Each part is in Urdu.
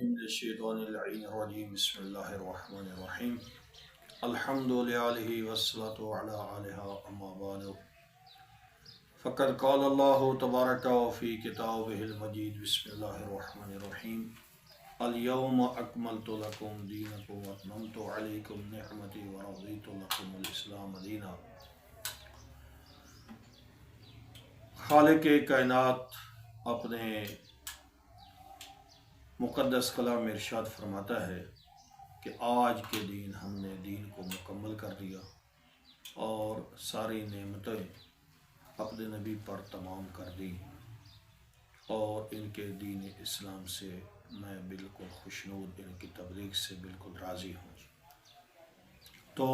من الشیطان اللعین الرجیم بسم اللہ الرحمن الرحیم الحمد للہ والصلاة علی آلہ اما بعد فقد قال اللہ تبارک فی کتابہ المجید بسم اللہ الرحمن الرحیم اليوم اکملت لکم دینکم واتممت علیکم نعمتی ورضیت لکم الاسلام دینا۔ خالق کائنات اپنے مقدس کلام میں ارشاد فرماتا ہے کہ آج کے دن ہم نے دین کو مکمل کر دیا اور ساری نعمتیں اپنے نبی پر تمام کر دی، اور ان کے دین اسلام سے میں بالکل خوشنود، ان کی تبلیغ سے بالکل راضی ہوں۔ تو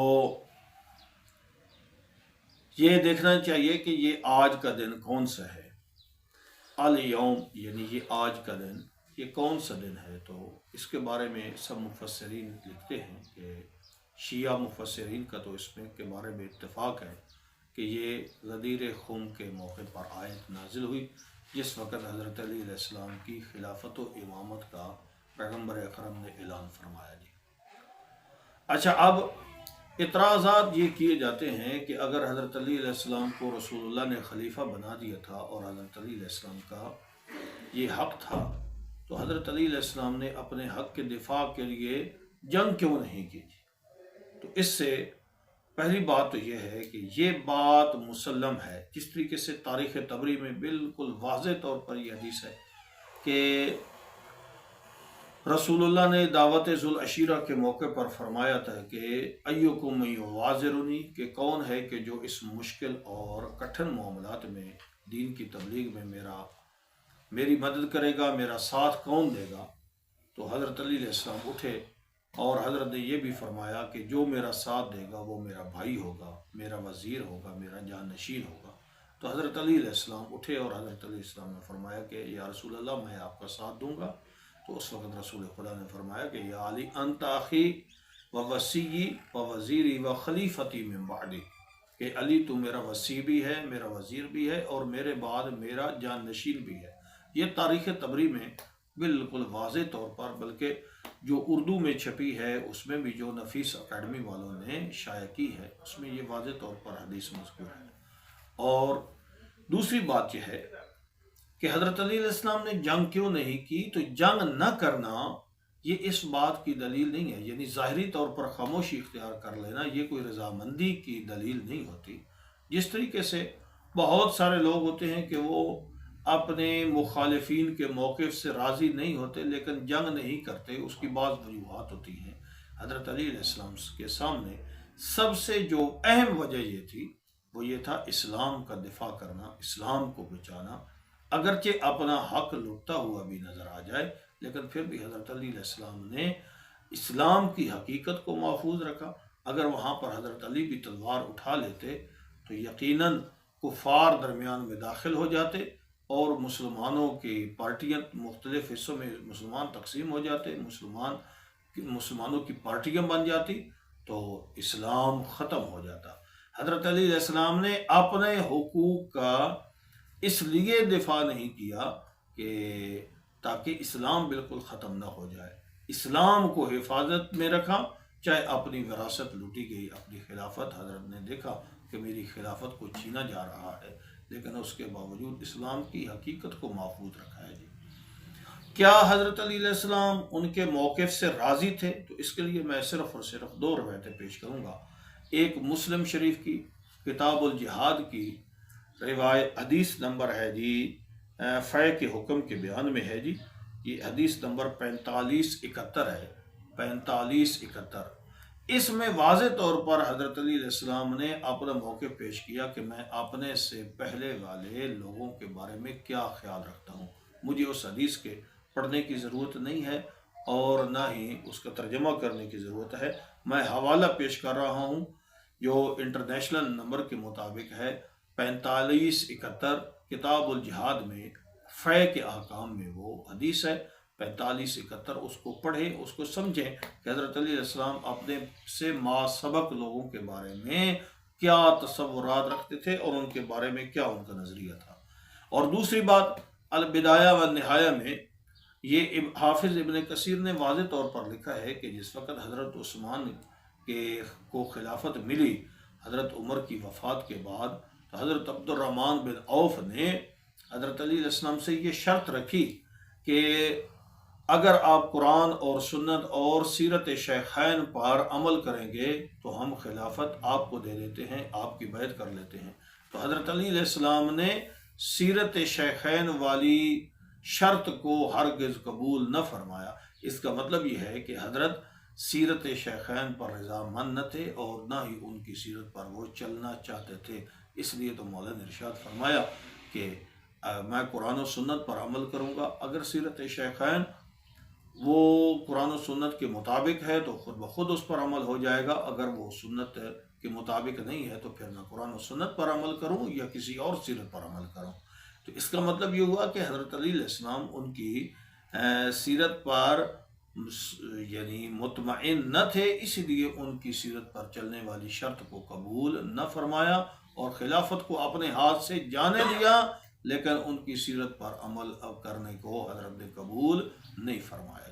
یہ دیکھنا چاہیے کہ یہ آج کا دن کون سا ہے۔ الیوم یعنی یہ آج کا دن، یہ کون سا دن ہے؟ تو اس کے بارے میں سب مفسرین لکھتے ہیں کہ شیعہ مفسرین کا تو اس میں کے بارے میں اتفاق ہے کہ یہ غدیر خم کے موقع پر آیت نازل ہوئی، جس وقت حضرت علی علیہ السلام کی خلافت و امامت کا پیغمبر اکرم نے اعلان فرمایا جی۔ اچھا، اب اعتراضات یہ کیے جاتے ہیں کہ اگر حضرت علی علیہ السلام کو رسول اللہ نے خلیفہ بنا دیا تھا اور حضرت علی علیہ السلام کا یہ حق تھا، تو حضرت علی علیہ السلام نے اپنے حق کے دفاع کے لیے جنگ کیوں نہیں کی؟ تو اس سے پہلی بات تو یہ ہے کہ یہ بات مسلم ہے، جس طریقے سے تاریخ طبری میں بالکل واضح طور پر یہ حدیث ہے کہ رسول اللہ نے دعوت ذوالعشیرہ کے موقع پر فرمایا تھا کہ ایکم یعاذرنی، کہ کون ہے کہ جو اس مشکل اور کٹھن معاملات میں دین کی تبلیغ میں میری مدد کرے گا، میرا ساتھ کون دے گا؟ تو حضرت علی علیہ السلام اٹھے اور حضرت نے یہ بھی فرمایا کہ جو میرا ساتھ دے گا وہ میرا بھائی ہوگا، میرا وزیر ہوگا، میرا جانشین ہوگا۔ تو حضرت علی علیہ السلام اٹھے اور حضرت علیہ السلام نے فرمایا کہ یا رسول اللہ، میں آپ کا ساتھ دوں گا۔ تو اس وقت رسول خدا نے فرمایا کہ یا علی انت اخی و وصی و وزیری و خلیفتی من بعدی، کہ علی تو میرا وصی بھی ہے، میرا وزیر بھی ہے، اور میرے بعد میرا جانشین بھی ہے۔ یہ تاریخ طبری میں بالکل واضح طور پر، بلکہ جو اردو میں چھپی ہے اس میں بھی جو نفیس اکیڈمی والوں نے شائع کی ہے، اس میں یہ واضح طور پر حدیث مذکور ہے۔ اور دوسری بات یہ ہے کہ حضرت علی علیہ السلام نے جنگ کیوں نہیں کی؟ تو جنگ نہ کرنا یہ اس بات کی دلیل نہیں ہے، یعنی ظاہری طور پر خاموشی اختیار کر لینا یہ کوئی رضامندی کی دلیل نہیں ہوتی۔ جس طریقے سے بہت سارے لوگ ہوتے ہیں کہ وہ اپنے مخالفین کے موقف سے راضی نہیں ہوتے لیکن جنگ نہیں کرتے، اس کی بعض وجوہات ہوتی ہیں۔ حضرت علی علیہ السلام کے سامنے سب سے جو اہم وجہ یہ تھی وہ یہ تھا اسلام کا دفاع کرنا، اسلام کو بچانا، اگرچہ اپنا حق لٹتا ہوا بھی نظر آ جائے، لیکن پھر بھی حضرت علی علیہ السلام نے اسلام کی حقیقت کو محفوظ رکھا۔ اگر وہاں پر حضرت علی بھی تلوار اٹھا لیتے تو یقیناً کفار درمیان میں داخل ہو جاتے اور مسلمانوں کی پارٹیاں مختلف حصوں میں مسلمان تقسیم ہو جاتے، مسلمانوں کی پارٹیاں بن جاتی، تو اسلام ختم ہو جاتا۔ حضرت علی علیہ السلام نے اپنے حقوق کا اس لیے دفاع نہیں کیا کہ تاکہ اسلام بالکل ختم نہ ہو جائے، اسلام کو حفاظت میں رکھا، چاہے اپنی وراثت لوٹی گئی، اپنی خلافت، حضرت نے دیکھا کہ میری خلافت کو چھینا جا رہا ہے، لیکن اس کے باوجود اسلام کی حقیقت کو محفوظ رکھا ہے جی۔ کیا حضرت علی علیہ السلام ان کے موقف سے راضی تھے؟ تو اس کے لیے میں صرف اور صرف دو روایتیں پیش کروں گا۔ ایک مسلم شریف کی کتاب الجہاد کی روایت، حدیث نمبر ہے جی فے کے حکم کے بیان میں ہے جی، یہ حدیث نمبر 4571 ہے، 4571۔ اس میں واضح طور پر حضرت علی علیہ السلام نے اپنا موقف پیش کیا کہ میں اپنے سے پہلے والے لوگوں کے بارے میں کیا خیال رکھتا ہوں۔ مجھے اس حدیث کے پڑھنے کی ضرورت نہیں ہے اور نہ ہی اس کا ترجمہ کرنے کی ضرورت ہے، میں حوالہ پیش کر رہا ہوں جو انٹرنیشنل نمبر کے مطابق ہے 4571، کتاب الجہاد میں فے کے احکام میں وہ حدیث ہے 4571۔ اس کو پڑھیں، اس کو سمجھیں کہ حضرت علی علیہ السلام اپنے سے ما سبق لوگوں کے بارے میں کیا تصورات رکھتے تھے اور ان کے بارے میں کیا ان کا نظریہ تھا۔ اور دوسری بات، البدایہ و نہایہ میں یہ حافظ ابن کثیر نے واضح طور پر لکھا ہے کہ جس وقت حضرت عثمان کو خلافت ملی حضرت عمر کی وفات کے بعد، تو حضرت عبد الرحمن بن عوف نے حضرت علی علیہ السلام سے یہ شرط رکھی کہ اگر آپ قرآن اور سنت اور سیرت شیخین پر عمل کریں گے تو ہم خلافت آپ کو دے دیتے ہیں، آپ کی بیعت کر لیتے ہیں۔ تو حضرت علی علیہ السلام نے سیرت شیخین والی شرط کو ہرگز قبول نہ فرمایا۔ اس کا مطلب یہ ہے کہ حضرت سیرت شیخین پر رضامند نہ تھے اور نہ ہی ان کی سیرت پر وہ چلنا چاہتے تھے۔ اس لیے تو مولا نے ارشاد فرمایا کہ میں قرآن و سنت پر عمل کروں گا، اگر سیرت شیخین وہ قرآن و سنت کے مطابق ہے تو خود بخود اس پر عمل ہو جائے گا، اگر وہ سنت کے مطابق نہیں ہے تو پھر میں قرآن و سنت پر عمل کروں یا کسی اور سیرت پر عمل کروں۔ تو اس کا مطلب یہ ہوا کہ حضرت علی علیہ السلام ان کی سیرت پر یعنی مطمئن نہ تھے، اسی لیے ان کی سیرت پر چلنے والی شرط کو قبول نہ فرمایا اور خلافت کو اپنے ہاتھ سے جانے دیا، لیکن ان کی سیرت پر عمل کرنے کو حضرت نے قبول نہیں فرمایا۔